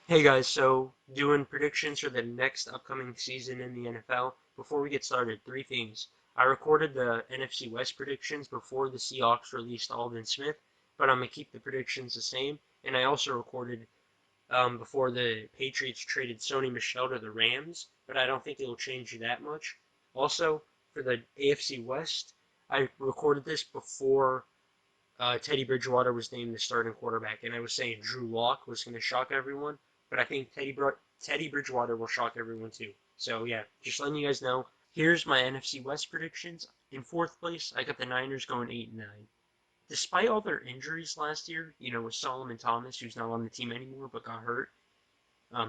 Hey guys, so doing predictions for the next upcoming season in the NFL. Before we get started, three things. I recorded the NFC West predictions before the Seahawks released Aldon Smith, but I'm gonna keep the predictions the same. And I also recorded before the Patriots traded Sony Michel to the Rams, but I don't think it'll change that much. Also, for the AFC West, I recorded this before Teddy Bridgewater was named the starting quarterback, and I was saying Drew Lock was going to shock everyone, but I think Teddy Bridgewater will shock everyone too. So yeah, just letting you guys know. Here's my NFC West predictions. In fourth place, I got the Niners going 8-9. Despite all their injuries last year, with Solomon Thomas, who's not on the team anymore but got hurt,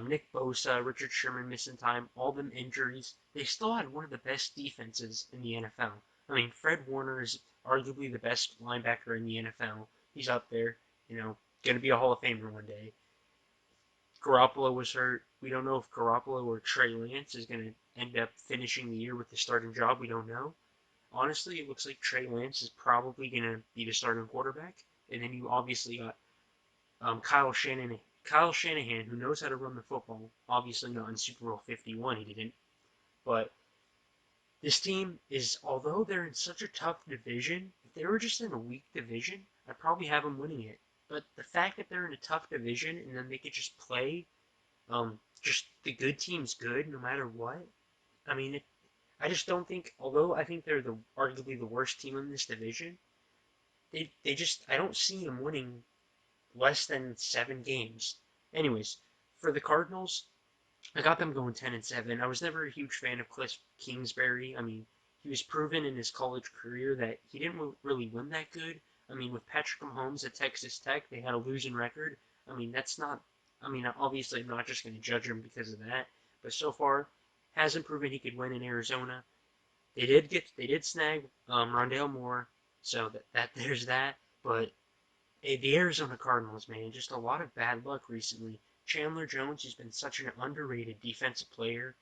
Nick Bosa, Richard Sherman missing time, all them injuries, they still had one of the best defenses in the NFL. I mean, Fred Warner is arguably the best linebacker in the NFL. He's up there, going to be a Hall of Famer one day. Garoppolo was hurt. We don't know if Garoppolo or Trey Lance is going to end up finishing the year with the starting job. We don't know. Honestly, it looks like Trey Lance is probably going to be the starting quarterback. And then you obviously got Kyle Shanahan, who knows how to run the football. Obviously not in Super Bowl 51, he didn't. But this team is, although they're in such a tough division, if they were just in a weak division, I'd probably have them winning it. But the fact that they're in a tough division and then they could just play, just the good team's good no matter what. I mean, I just don't think, although I think they're arguably the worst team in this division, they just I don't see them winning less than 7 games. Anyways, for the Cardinals, I got them going 10-7. I was never a huge fan of Cliff Kingsbury. I mean, he was proven in his college career that he didn't really win that good. I mean, with Patrick Mahomes at Texas Tech, they had a losing record. I mean, that's not. I mean, obviously, I'm not just going to judge him because of that. But so far, hasn't proven he could win in Arizona. They did snag Rondale Moore, so that there's that. But the Arizona Cardinals, man, just a lot of bad luck recently. Chandler Jones has been such an underrated defensive player.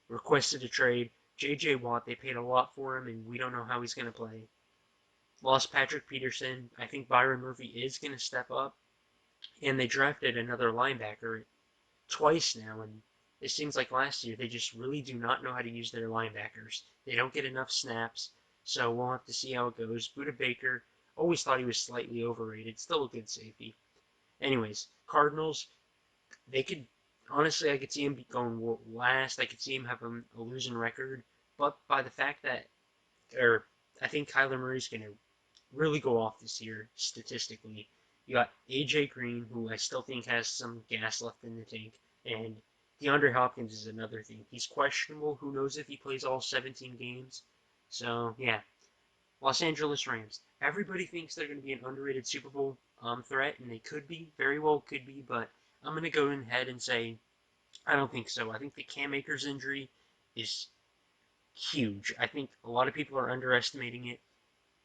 Requested a trade. J.J. Watt, they paid a lot for him, and we don't know how he's going to play. Lost Patrick Peterson. I think Byron Murphy is going to step up. And they drafted another linebacker twice now, and it seems like last year they just really do not know how to use their linebackers. They don't get enough snaps, so we'll have to see how it goes. Buda Baker, always thought he was slightly overrated, still a good safety. Anyways, Cardinals, they could honestly, I could see him going last. I could see him having a losing record, but by the fact that, or I think Kyler Murray's going to really go off this year statistically. You got AJ Green, who I still think has some gas left in the tank, and DeAndre Hopkins is another thing. He's questionable. Who knows if he plays all 17 games? So yeah, Los Angeles Rams. Everybody thinks they're going to be an underrated Super Bowl threat, and they could be, very well could be, but I'm going to go ahead and say I don't think so. I think the Cam Akers injury is huge. I think a lot of people are underestimating it.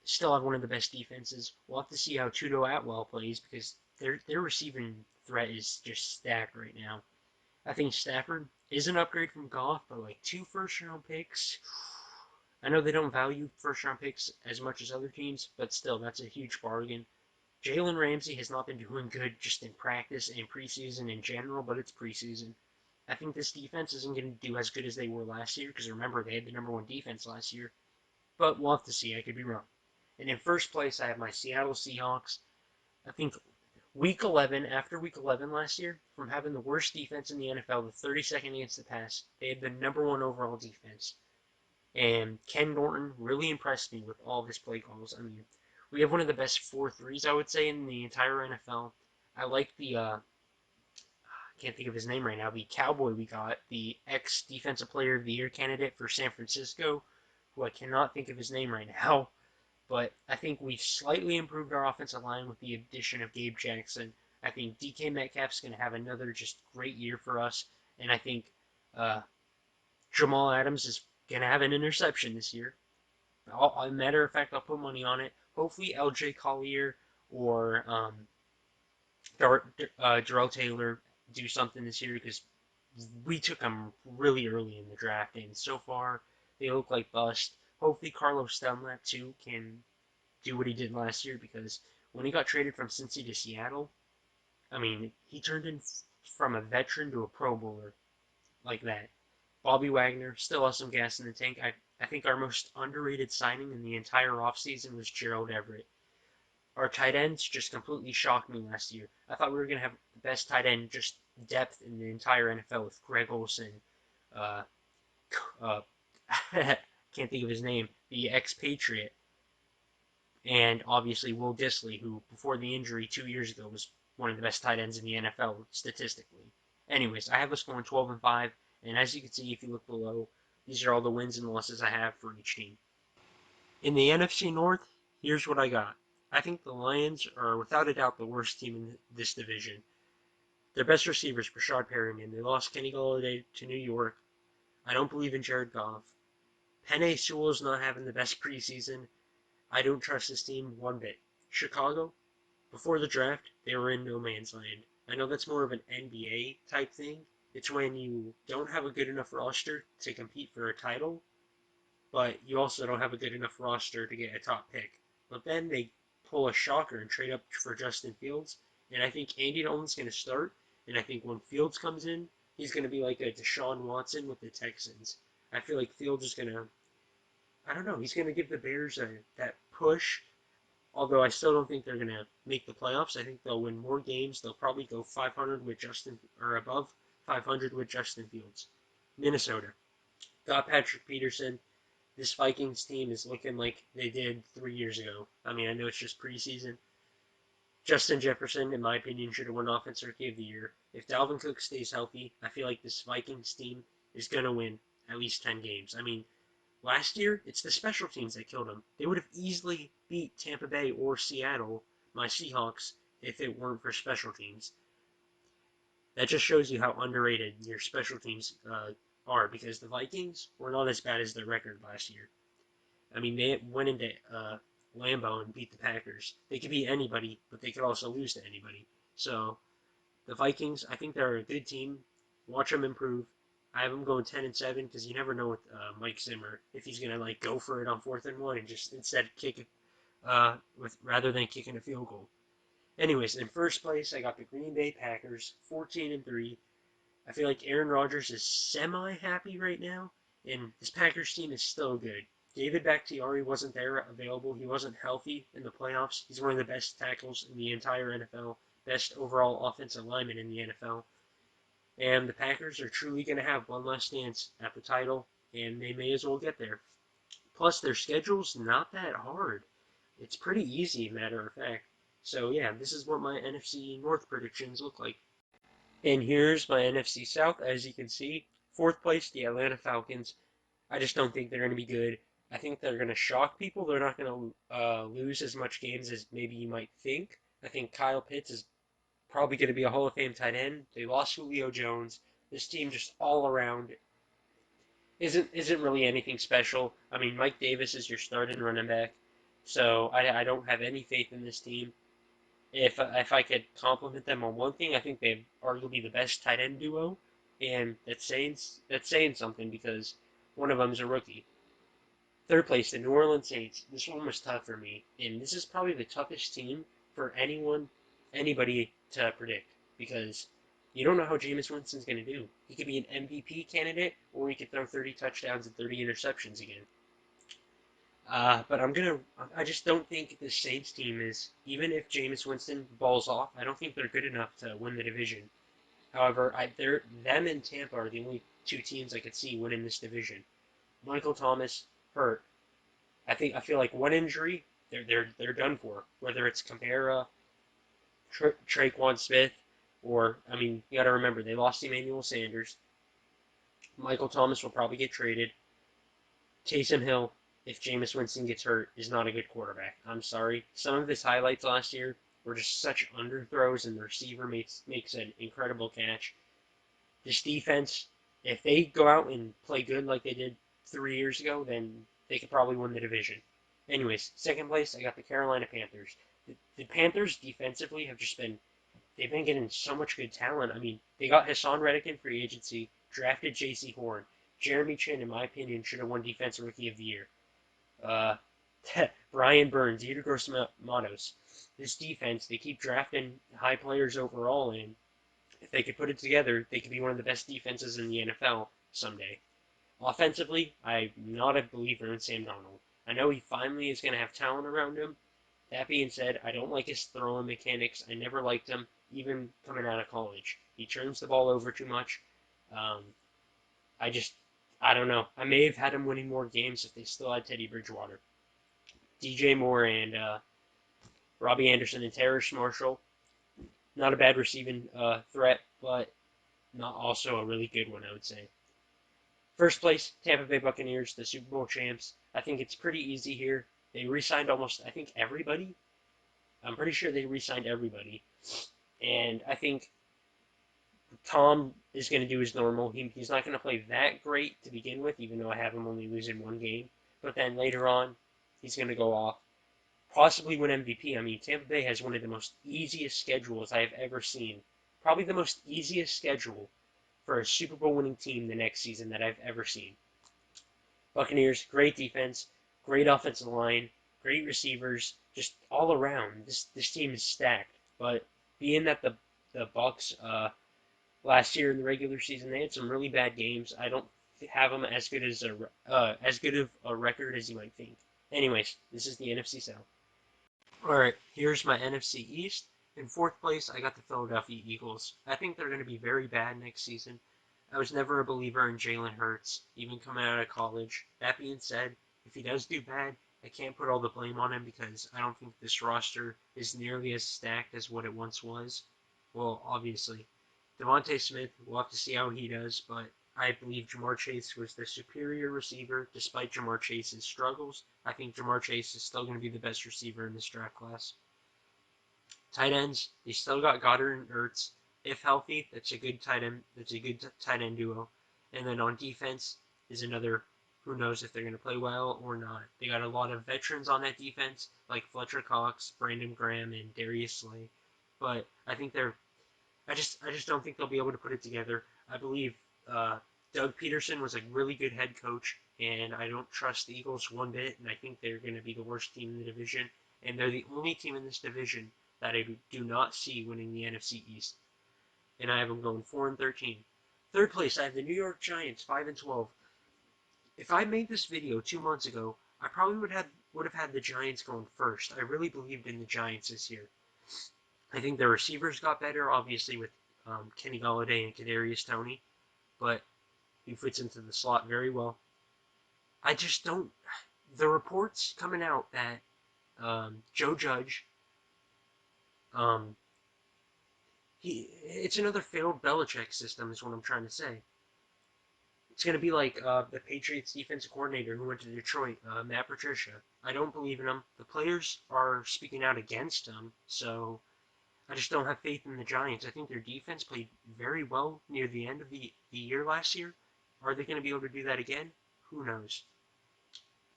Still have one of the best defenses. We'll have to see how Tudo Atwell plays because their receiving threat is just stacked right now. I think Stafford is an upgrade from Goff, but like 2 first-round picks, I know they don't value first-round picks as much as other teams, but still, that's a huge bargain. Jalen Ramsey has not been doing good just in practice and preseason in general, but it's preseason. I think this defense isn't going to do as good as they were last year because remember, they had the number one defense last year, but we'll have to see. I could be wrong. And in first place, I have my Seattle Seahawks. I think after week 11 last year, from having the worst defense in the NFL, the 32nd against the pass, they had the number one overall defense. And Ken Norton really impressed me with all of his play calls. I mean, we have one of the best 4-3s, I would say, in the entire NFL. I like I can't think of his name right now, the Cowboy we got, the ex Defensive Player of the Year candidate for San Francisco, who I cannot think of his name right now. But I think we've slightly improved our offensive line with the addition of Gabe Jackson. I think DK Metcalf's going to have another just great year for us. And I think uh, Jamal Adams is going to have an interception this year. A matter of fact, I'll put money on it. Hopefully, LJ Collier or Darrell Taylor do something this year because we took them really early in the draft, and so far they look like bust. Hopefully, Carlos Dunlap too can do what he did last year because when he got traded from Cincy to Seattle, I mean, he turned in from a veteran to a Pro Bowler like that. Bobby Wagner still has some gas in the tank. I think our most underrated signing in the entire offseason was Gerald Everett. Our tight ends just completely shocked me last year. I thought we were going to have the best tight end just depth in the entire NFL with Greg Olsen, uh, uh, can't think of his name, the expatriate, and obviously Will Dissly, who before the injury 2 years ago was one of the best tight ends in the NFL statistically. Anyways, I have us going 12-5, and as you can see if you look below, these are all the wins and losses I have for each team. In the NFC North, here's what I got. I think the Lions are without a doubt the worst team in this division. Their best receiver is Rashad Perriman. They lost Kenny Golladay to New York. I don't believe in Jared Goff. Penei Sewell's not having the best preseason. I don't trust this team one bit. Chicago, before the draft, they were in no man's land. I know that's more of an NBA type thing. It's when you don't have a good enough roster to compete for a title, but you also don't have a good enough roster to get a top pick. But then they pull a shocker and trade up for Justin Fields, and I think Andy Dalton's going to start, and I think when Fields comes in, he's going to be like a Deshaun Watson with the Texans. I feel like Fields is going to, I don't know, he's going to give the Bears that push, although I still don't think they're going to make the playoffs. I think they'll win more games. They'll probably go 500 with Justin, or above 500 with Justin Fields. Minnesota got Patrick Peterson. This Vikings team is looking like they did 3 years ago. I mean, I know it's just preseason. Justin Jefferson, in my opinion, should have won Offensive Rookie of the Year. If Dalvin Cook stays healthy, I feel like this Vikings team is going to win at least 10 games. I mean, last year, it's the special teams that killed them. They would have easily beat Tampa Bay or Seattle, my Seahawks, if it weren't for special teams. That just shows you how underrated your special teams are, because the Vikings were not as bad as their record last year. I mean, they went into Lambeau and beat the Packers. They could beat anybody, but they could also lose to anybody. So the Vikings, I think they're a good team. Watch them improve. I have them going 10-7 because you never know with Mike Zimmer if he's gonna like go for it on 4th and 1 and just instead kick it with rather than kicking a field goal. Anyways, in first place, I got the Green Bay Packers, 14-3. I feel like Aaron Rodgers is semi-happy right now, and this Packers team is still good. David Bakhtiari wasn't there available. He wasn't healthy in the playoffs. He's one of the best tackles in the entire NFL, best overall offensive lineman in the NFL. And the Packers are truly going to have one last chance at the title, and they may as well get there. Plus, their schedule's not that hard. It's pretty easy, matter of fact. So, yeah, this is what my NFC North predictions look like. And here's my NFC South. As you can see, 4th place, the Atlanta Falcons. I just don't think they're going to be good. I think they're going to shock people. They're not going to lose as much games as maybe you might think. I think Kyle Pitts is probably going to be a Hall of Fame tight end. They lost Julio Jones. This team just all around isn't really anything special. I mean, Mike Davis is your starting running back, so I don't have any faith in this team. If I could compliment them on one thing, I think they've arguably the best tight end duo, and that's saying something because one of them is a rookie. 3rd place, the New Orleans Saints. This one was tough for me, and this is probably the toughest team for anybody to predict because you don't know how Jameis Winston's going to do. He could be an MVP candidate, or he could throw 30 touchdowns and 30 interceptions again. But I just don't think the Saints team is, even if Jameis Winston balls off, I don't think they're good enough to win the division. However, them and Tampa are the only 2 teams I could see winning this division. Michael Thomas hurt. I feel like one injury, they're done for. Whether it's Kamara, Traquan Smith, or I mean, you got to remember they lost Emmanuel Sanders. Michael Thomas will probably get traded. Taysom Hill, if Jameis Winston gets hurt, is not a good quarterback. I'm sorry. Some of his highlights last year were just such underthrows, and the receiver makes an incredible catch. This defense, if they go out and play good like they did 3 years ago, then they could probably win the division. Anyways, 2nd place, I got the Carolina Panthers. The Panthers defensively they've been getting so much good talent. I mean, they got Hassan Reddick in free agency, drafted J.C. Horn. Jeremy Chin, in my opinion, should have won Defensive Rookie of the Year. Uh, Brian Burns, Yetur Gross-Matos. This defense, they keep drafting high players overall, and If they could put it together, they could be one of the best defenses in the NFL someday. Offensively, I'm not a believer in Sam Darnold. I know he finally is going to have talent around him. That being said, I don't like his throwing mechanics. I never liked him, even coming out of college. He turns the ball over too much. Um, I just, I don't know. I may have had him winning more games if they still had Teddy Bridgewater. DJ Moore and Robbie Anderson and Terrace Marshall, not a bad receiving threat, but not also a really good one, I would say. First place, Tampa Bay Buccaneers, the Super Bowl champs. I think it's pretty easy here. They re-signed almost, I think, everybody. I'm pretty sure they re-signed everybody. And I think Tom is going to do his normal. He's not going to play that great to begin with, even though I have him only losing one game. But then later on, he's going to go off. Possibly win MVP. I mean, Tampa Bay has one of the most easiest schedules I have ever seen. Probably the most easiest schedule for a Super Bowl winning team the next season that I've ever seen. Buccaneers, great defense, great offensive line, great receivers, just all around. This team is stacked. But being that the Bucs last year in the regular season they had some really bad games, I don't have them as good of a record as you might think. Anyways, this is the NFC South. All right, here's my NFC East. In fourth place, I got the Philadelphia Eagles. I think they're going to be very bad next season. I was never a believer in Jalen Hurts, even coming out of college. That being said, if he does do bad, I can't put all the blame on him because I don't think this roster is nearly as stacked as what it once was. Well, obviously. Devontae Smith, we'll have to see how he does, but I believe Ja'Marr Chase was the superior receiver despite Ja'Marr Chase's struggles. I think Ja'Marr Chase is still going to be the best receiver in this draft class. Tight ends, they still got Goddard and Ertz. If healthy, that's a good tight end. That's a good tight end duo. And then on defense is another. Who knows if they're going to play well or not? They got a lot of veterans on that defense, like Fletcher Cox, Brandon Graham, and Darius Slay. But I think they're. I just don't think they'll be able to put it together. I believe Doug Peterson was a really good head coach, and I don't trust the Eagles one bit. And I think they're going to be the worst team in the division, and they're the only team in this division that I do not see winning the NFC East. And I have them going 4-13. Third place, I have the New York Giants, 5-12. If I made this video 2 months ago, I probably would have had the Giants going first. I really believed in the Giants this year. I think the receivers got better, obviously with Kenny Golladay and Kadarius Toney, but he fits into the slot very well. I just don't. The reports coming out that Joe Judge, it's another failed Belichick system, is what I'm trying to say. It's going to be like the Patriots defensive coordinator who went to Detroit, Matt Patricia. I don't believe in him. The players are speaking out against him, so I just don't have faith in the Giants. I think their defense played very well near the end of the year last year. Are they going to be able to do that again? Who knows?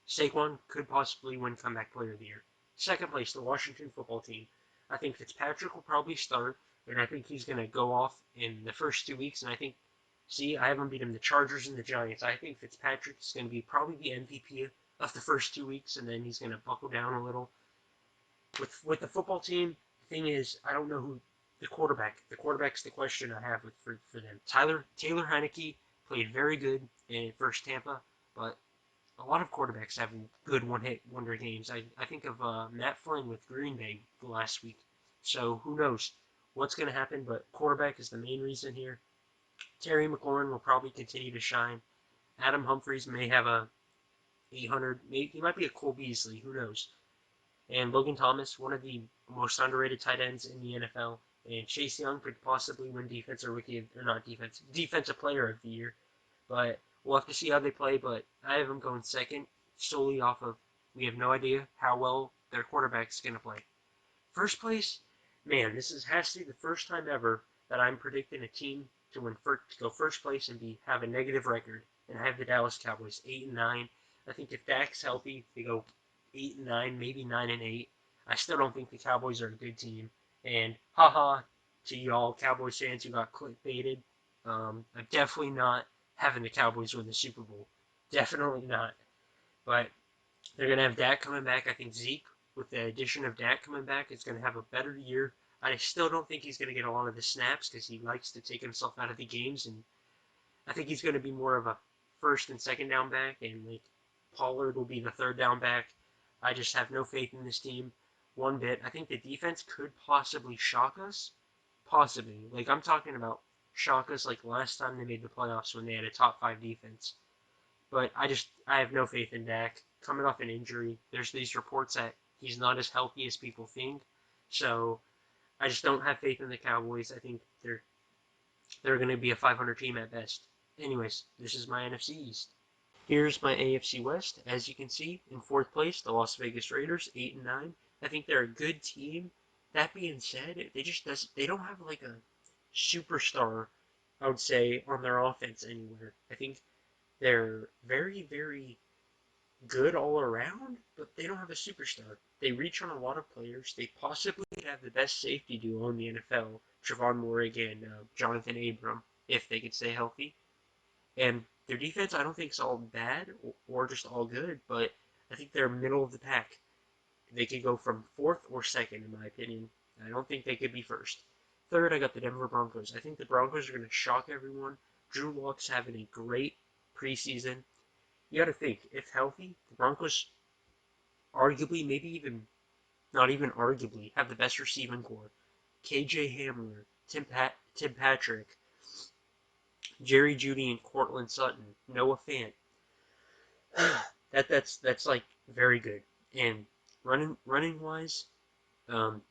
Saquon could possibly win Comeback Player of the Year. Second place, the Washington football team. I think Fitzpatrick will probably start, and I think he's going to go off in the first 2 weeks. And I think, I haven't beat him the Chargers and the Giants. I think Fitzpatrick is going to be probably the MVP of the first 2 weeks, and then he's going to buckle down a little. With the football team, the thing is, I don't know who the quarterback. The quarterback's the question I have for them. Taylor Heinicke played very good in first Tampa, but a lot of quarterbacks have good one-hit wonder games. I think of Matt Flynn with Green Bay last week. So who knows what's going to happen, but quarterback is the main reason here. Terry McLaurin will probably continue to shine. Adam Humphries may have a 800, maybe he might be a Cole Beasley, who knows. And Logan Thomas, one of the most underrated tight ends in the NFL. And Chase Young could possibly win defensive player of the year. But we'll have to see how they play. But I have them going second, solely off of we have no idea how well their quarterback's going to play. First place, man, has to be the first time ever that I'm predicting a team to go first place and have a negative record. And I have the Dallas Cowboys 8-9. I think if Dak's healthy, they go 8-9, maybe 9-8. I still don't think the Cowboys are a good team. And haha to y'all Cowboys fans who got clickbaited. I'm definitely not having the Cowboys win the Super Bowl. Definitely not. But they're going to have Dak coming back. I think Zeke, with the addition of Dak coming back, is going to have a better year. I still don't think he's going to get a lot of the snaps because he likes to take himself out of the games, and I think he's going to be more of a first and second down back, and like Pollard will be the third down back. I just have no faith in this team one bit. I think the defense could possibly shock us, possibly. Like I'm talking about shock us like last time they made the playoffs when they had a top 5 defense. But I have no faith in Dak coming off an injury. There's these reports that he's not as healthy as people think, so I just don't have faith in the Cowboys. I think they're going to be a 500 team at best. Anyways, this is my NFC East. Here's my AFC West. As you can see, in fourth place, the Las Vegas Raiders, 8-9. I think they're a good team. That being said, they don't have like a superstar, I would say, on their offense anywhere. I think they're very, very good all around, but they don't have a superstar. They reach on a lot of players. They possibly have the best safety duo in the NFL, Trevon Moehrig and Jonathan Abram, if they could stay healthy. And their defense, I don't think is all bad or just all good, but I think they're middle of the pack. They could go from fourth or second, in my opinion. I don't think they could be first. Third, I got the Denver Broncos. I think the Broncos are going to shock everyone. Drew Lock's having a great preseason. You got to think, if healthy, the Broncos arguably, maybe even not even arguably, have the best receiving core. KJ Hamler, Tim Patrick, Jerry Jeudy, and Cortland Sutton, Noah Fant. That's like very good. And running wise, um,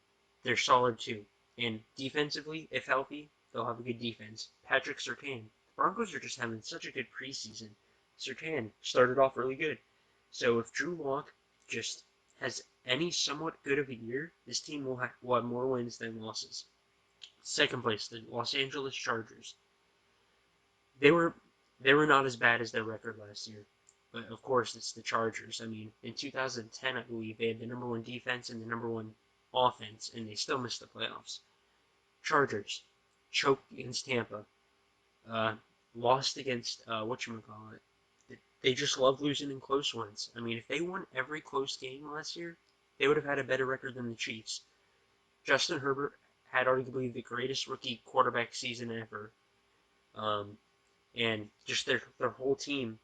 they're solid too. And defensively, if healthy, they'll have a good defense. Patrick Surtain. The Broncos are just having such a good preseason. Surtain started off really good. So if Drew Lock just has any somewhat good of a year, this team will have more wins than losses. Second place, the Los Angeles Chargers. They were they were not as bad as their record last year. But of course, it's the Chargers. I mean, in 2010, I believe they had the number 1 defense and the number 1 offense, and they still missed the playoffs. Chargers choked against Tampa, uh, lost against whatchamacallit. They just love losing in close ones. I mean, if they won every close game last year, they would have had a better record than the Chiefs. Justin Herbert had arguably the greatest rookie quarterback season ever, um, and just their whole team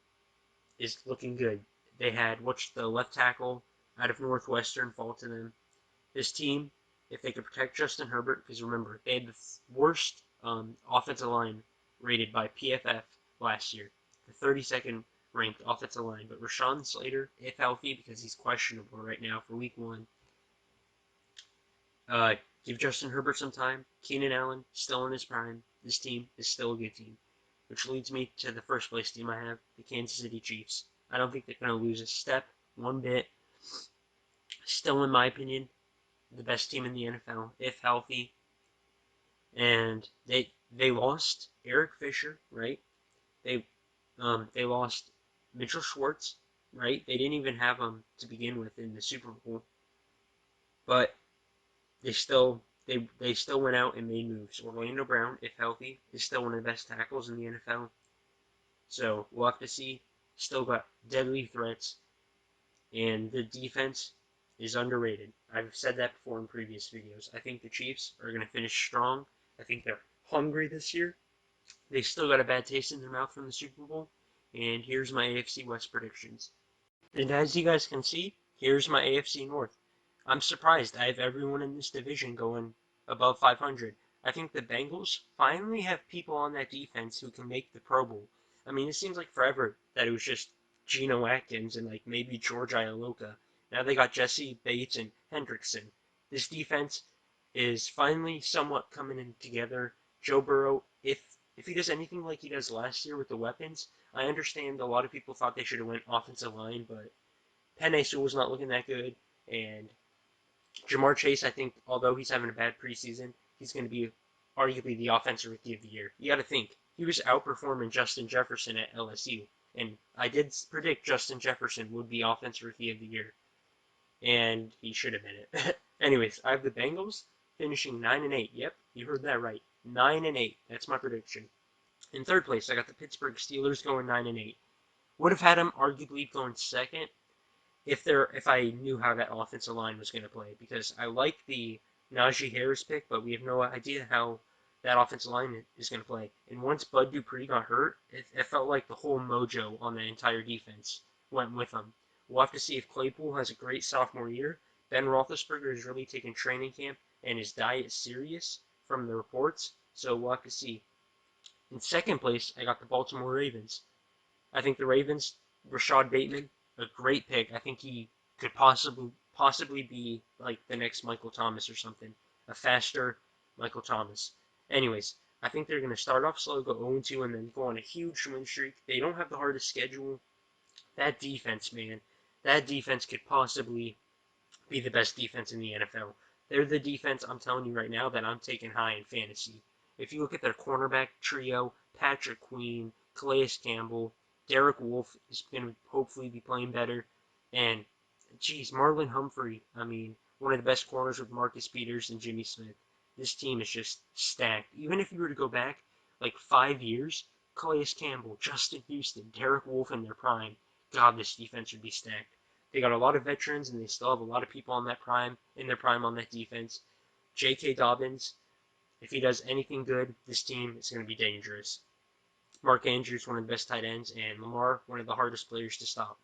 is looking good. They had what's the left tackle out of Northwestern fall to them. This team, if they could protect Justin Herbert, because remember, they had the worst offensive line rated by PFF last year, the 32nd ranked offensive line. But Rashawn Slater, if healthy, because he's questionable right now for week 1, give Justin Herbert some time. Keenan Allen, still in his prime. This team is still a good team. Which leads me to the first place team I have, the Kansas City Chiefs. I don't think they're going to lose a step, one bit. Still, in my opinion, the best team in the NFL, if healthy. And they lost Eric Fisher, right? They lost Mitchell Schwartz, right? They didn't even have him to begin with in the Super Bowl, but they still went out and made moves. Orlando Brown, if healthy, is still one of the best tackles in the NFL. So we'll have to see. Still got deadly threats, and the defense is underrated. I've said that before in previous videos. I think the Chiefs are going to finish strong. I think they're hungry this year. They still got a bad taste in their mouth from the Super Bowl. And here's my AFC West predictions. And as you guys can see, here's my AFC North. I'm surprised. I have everyone in this division going above 500. I think the Bengals finally have people on that defense who can make the Pro Bowl. I mean, it seems like forever that it was just Geno Atkins and like maybe George Ialoka. Now they got Jesse Bates and Hendrickson. This defense is finally somewhat coming in together. Joe Burrow, if he does anything like he does last year with the weapons, I understand a lot of people thought they should have went offensive line, but Penei Sewell was not looking that good, and Jamar Chase, I think, although he's having a bad preseason, he's going to be arguably the offensive rookie of the year. You got to think he was outperforming Justin Jefferson at LSU, and I did predict Justin Jefferson would be offensive rookie of the year, and he should have been it. Anyways, I have the Bengals finishing 9-8. Yep, you heard that right, 9-8. That's my prediction. In third place, I got the Pittsburgh Steelers going 9-8. Would have had them arguably going second if I knew how that offensive line was going to play, because I like the Najee Harris pick, but we have no idea how that offensive line is going to play. And once Bud Dupree got hurt, it felt like the whole mojo on the entire defense went with him. We'll have to see if Claypool has a great sophomore year. Ben Roethlisberger is really taking training camp and his diet serious from the reports, so we'll have to see. In second place, I got the Baltimore Ravens. I think the Ravens, Rashad Bateman, a great pick. I think he could possibly be like the next Michael Thomas or something, a faster Michael Thomas. Anyways, I think they're going to start off slow, go 0-2, and then go on a huge win streak. They don't have the hardest schedule. That defense, man, that defense could possibly be the best defense in the NFL. They're the defense, I'm telling you right now, that I'm taking high in fantasy. If you look at their cornerback trio, Patrick Queen, Calais Campbell, Derek Wolfe is going to hopefully be playing better, and geez, Marlon Humphrey, I mean, one of the best corners with Marcus Peters and Jimmy Smith. This team is just stacked. Even if you were to go back like 5 years, Calais Campbell, Justin Houston, Derek Wolfe in their prime, God, this defense would be stacked. They got a lot of veterans, and they still have a lot of people on that prime in their prime on that defense. J.K. Dobbins, if he does anything good, this team is going to be dangerous. Mark Andrews, one of the best tight ends, and Lamar, one of the hardest players to stop.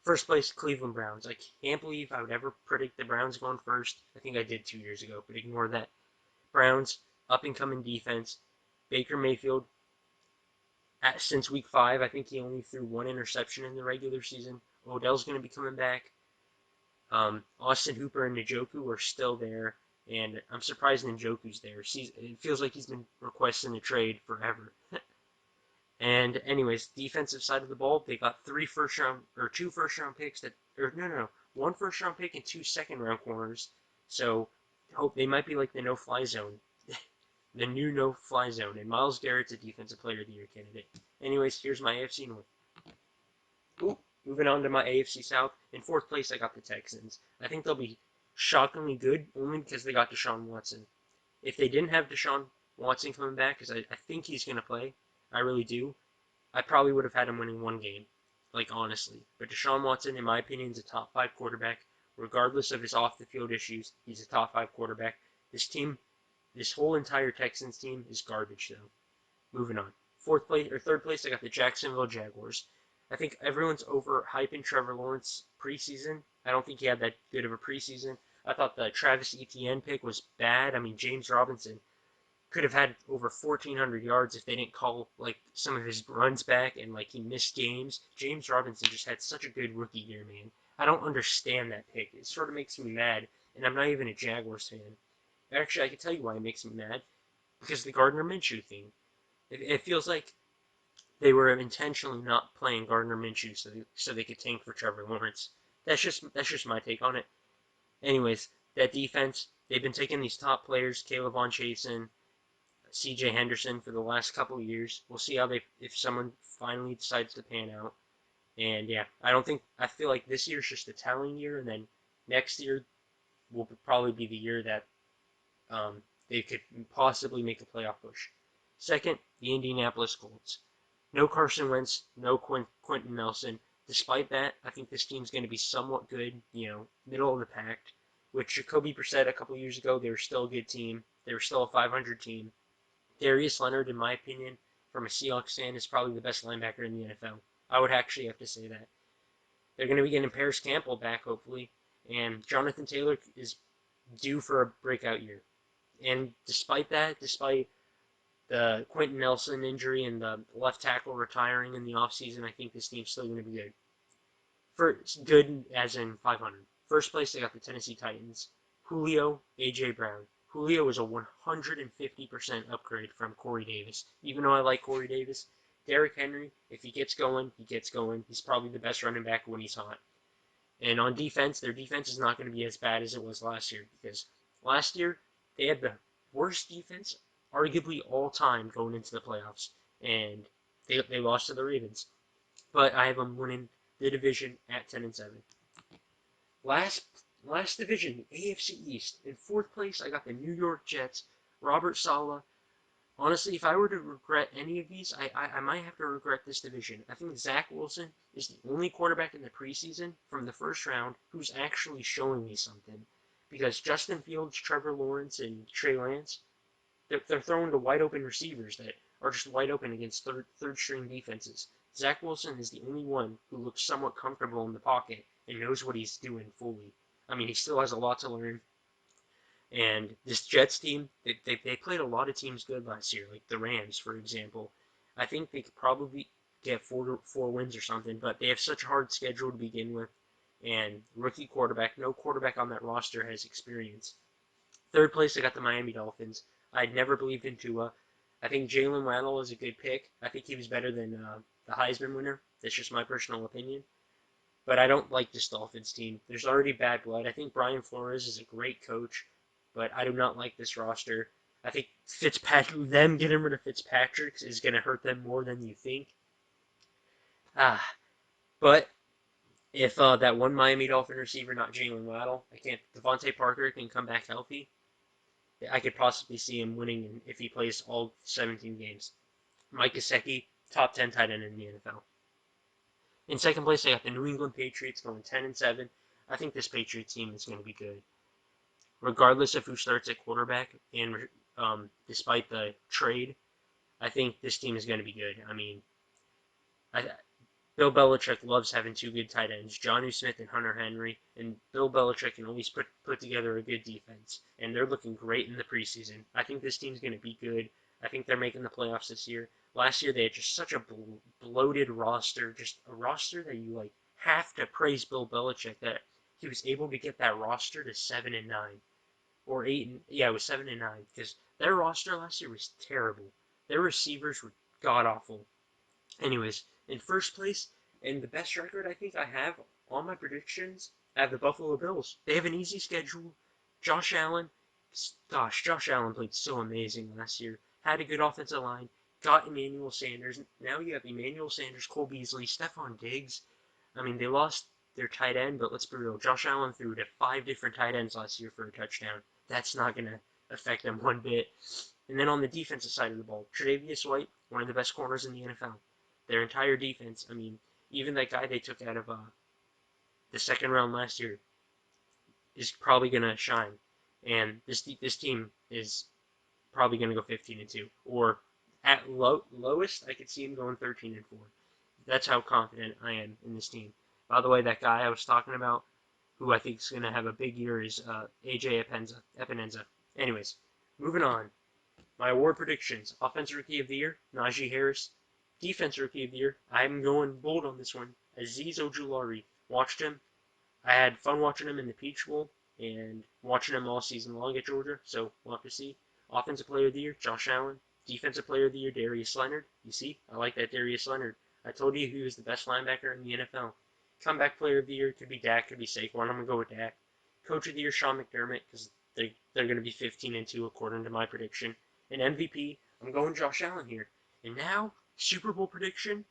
First place, Cleveland Browns. I can't believe I would ever predict the Browns going first. I think I did 2 years ago, but ignore that. Browns, up and coming defense. Baker Mayfield, since week 5, I think he only threw 1 interception in the regular season. Odell's going to be coming back. Austin Hooper and Njoku are still there, and I'm surprised Njoku's there. It feels like he's been requesting a trade forever. And anyways, defensive side of the ball, they got 2 first round picks no, 1 first round pick and 2 second-round corners. So hope they might be like the no-fly zone, the new no-fly zone. And Myles Garrett's a defensive player of the year candidate. Anyways, here's my AFC North. Ooh, moving on to my AFC South. In fourth place, I got the Texans. I think they'll be shockingly good only because they got Deshaun Watson. If they didn't have Deshaun Watson coming back, because I think he's going to play, I really do, I probably would have had him winning 1 game, like honestly. But Deshaun Watson, in my opinion, is a top 5 quarterback. Regardless of his off-the-field issues, he's a top 5 quarterback. This whole entire Texans team is garbage, though. Moving on. Third place, I got the Jacksonville Jaguars. I think everyone's overhyping Trevor Lawrence preseason. I don't think he had that good of a preseason. I thought the Travis Etienne pick was bad. I mean, James Robinson could have had over 1,400 yards if they didn't call like some of his runs back and like he missed games. James Robinson just had such a good rookie year, man. I don't understand that pick. It sort of makes me mad, and I'm not even a Jaguars fan. Actually, I can tell you why it makes me mad. Because the Gardner Minshew thing. It feels like they were intentionally not playing Gardner Minshew so they could tank for Trevor Lawrence. That's just my take on it. Anyways, that defense, they've been taking these top players, Caleb Von Chasen, C.J. Henderson, for the last couple of years. We'll see if someone finally decides to pan out. And yeah, I feel like this year's just a telling year, and then next year will probably be the year that they could possibly make a playoff push. Second, the Indianapolis Colts. No Carson Wentz, no Quentin Nelson. Despite that, I think this team's going to be somewhat good, middle of the pack. With Jacoby Brissett a couple years ago, they were still a good team. They were still a 500 team. Darius Leonard, in my opinion, from a Seahawks fan, is probably the best linebacker in the NFL. I would actually have to say that. They're going to be getting Paris Campbell back, hopefully. And Jonathan Taylor is due for a breakout year. And despite the Quentin Nelson injury and the left tackle retiring in the offseason, I think this team's still going to be good. Good as in 500. First place, they got the Tennessee Titans. Julio, A.J. Brown. Julio was a 150% upgrade from Corey Davis. Even though I like Corey Davis, Derrick Henry, if he gets going, he gets going. He's probably the best running back when he's hot. And on defense, their defense is not going to be as bad as it was last year, because last year they had the worst defense, arguably all time, going into the playoffs, and they lost to the Ravens. But I have them winning the division at 10-7. Last division, the AFC East. In fourth place, I got the New York Jets. Robert Saleh. Honestly, if I were to regret any of these, I might have to regret this division. I think Zach Wilson is the only quarterback in the preseason from the first round who's actually showing me something. because Justin Fields, Trevor Lawrence, and Trey Lance, they're throwing to wide open receivers that are just wide open against third string defenses. Zach Wilson is the only one who looks somewhat comfortable in the pocket and knows what he's doing fully. I mean, he still has a lot to learn. And this Jets team, they played a lot of teams good last year, like the Rams, for example. I think they could probably get four wins or something, but they have such a hard schedule to begin with. And rookie quarterback, no quarterback on that roster has experience. Third place, I got the Miami Dolphins. I'd never believed in Tua. I think Jalen Waddle is a good pick. I think he was better than the Heisman winner. That's just my personal opinion. But I don't like this Dolphins team. There's already bad blood. I think Brian Flores is a great coach, but I do not like this roster. I think them getting rid of Fitzpatrick is going to hurt them more than you think. But if that one Miami Dolphin receiver, not Jalen Waddle, Devontae Parker can come back healthy, I could possibly see him winning if he plays all 17 games. Mike Gesicki, top 10 tight end in the NFL. In second place, I got the New England Patriots going 10-7. I think this Patriots team is going to be good, regardless of who starts at quarterback. And despite the trade, I think this team is going to be good. I mean, Bill Belichick loves having two good tight ends, Jonnu Smith and Hunter Henry, and Bill Belichick can always put together a good defense, and they're looking great in the preseason. I think this team's going to be good. I think they're making the playoffs this year. Last year they had just such a bloated roster, just a roster that you have to praise Bill Belichick that he was able to get that roster to 7-9 or 8 and yeah, it was 7-9 because their roster last year was terrible. Their receivers were god awful. Anyways, in first place, and the best record I think I have on my predictions, I have the Buffalo Bills. They have an easy schedule. Josh Allen, Josh Allen played so amazing last year. Had a good offensive line. Got Emmanuel Sanders. Now you have Emmanuel Sanders, Cole Beasley, Stephon Diggs. I mean, they lost their tight end, but let's be real. Josh Allen threw to 5 different tight ends last year for a touchdown. That's not going to affect them one bit. And then on the defensive side of the ball, Tre'Davious White, one of the best corners in the NFL. Their entire defense, I mean, even that guy they took out of the second round last year is probably going to shine. And this team is probably going to go 15-2. Or at lowest, I could see him going 13-4. That's how confident I am in this team. By the way, that guy I was talking about, who I think is going to have a big year, is AJ Epinenza. Anyways, moving on. My award predictions. Offensive Rookie of the Year, Najee Harris. Defensive Rookie of the Year, I'm going bold on this one. Azeez Ojulari. Watched him. I had fun watching him in the Peach Bowl and watching him all season long at Georgia, so we'll have to see. Offensive Player of the Year, Josh Allen. Defensive Player of the Year, Darius Leonard. You see, I like that Darius Leonard. I told you he was the best linebacker in the NFL. Comeback Player of the Year could be Dak, could be Saquon. I'm going to go with Dak. Coach of the Year, Sean McDermott, because they're going to be 15-2 according to my prediction. And MVP, I'm going Josh Allen here. And now, Super Bowl prediction,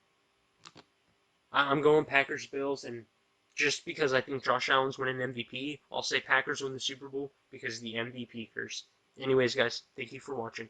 I'm going Packers Bills, and just because I think Josh Allen's winning MVP, I'll say Packers win the Super Bowl because of the MVP curse. Anyways, guys, thank you for watching.